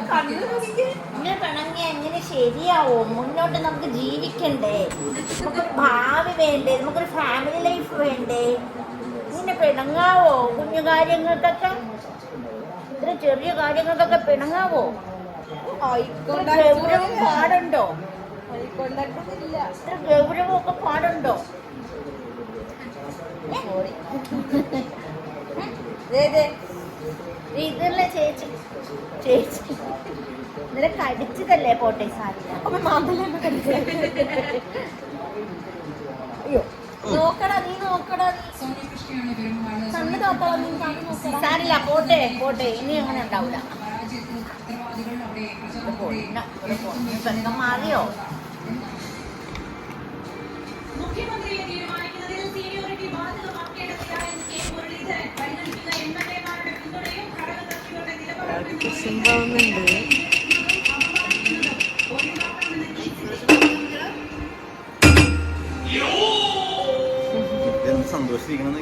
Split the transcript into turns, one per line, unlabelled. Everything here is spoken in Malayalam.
ഇങ്ങനെ പിണങ്ങി എങ്ങനെ ശരിയാവും? മുന്നോട്ട് നമുക്ക് ജീവിക്കണ്ടേ, നമുക്കൊരു ഭാവി വേണ്ടേ, നമുക്കൊരു ഫാമിലി ലൈഫ് വേണ്ടേ? ഇങ്ങനെ പിണങ്ങാവോ? കുഞ്ഞു കാര്യങ്ങൾക്കൊക്കെ, ഇത്ര ചെറിയ കാര്യങ്ങൾക്കൊക്കെ പിണങ്ങാവോ? ഗൗരവം പാടുണ്ടോ? ഇത്ര ഗൗരവമൊക്കെ പാടുണ്ടോ? ഇതല്ലേ ചേച്ചി, ചേച്ചി ഇന്നലെ കടിച്ചതല്ലേ? പോട്ടെ, സാരില്ല. അയ്യോ നോക്കടാ, നീ നോക്കടാ, കണ്ണ് നോക്കടാ, നീ കണ്ണ് നോക്കടാ. സാരില്ല, പോട്ടെ പോട്ടെ, ഇനി അങ്ങനെ ഉണ്ടാവില്ല. മാറിയോ?
മുഖ്യമന്ത്രിയെ തീരുമാനിക്കുന്നതിൽ സീനിയോറിറ്റി ബാധ്യതമാക്കേണ്ടതില്ല എന്ന് കെ മുരളീധരൻ. പരിഗണിക്കുന്ന എംഎൽഎമാരുടെ പിന്തുണയും ഘടകകക്ഷികളുടെ നിലപാടും
സന്തോഷിക്കണം.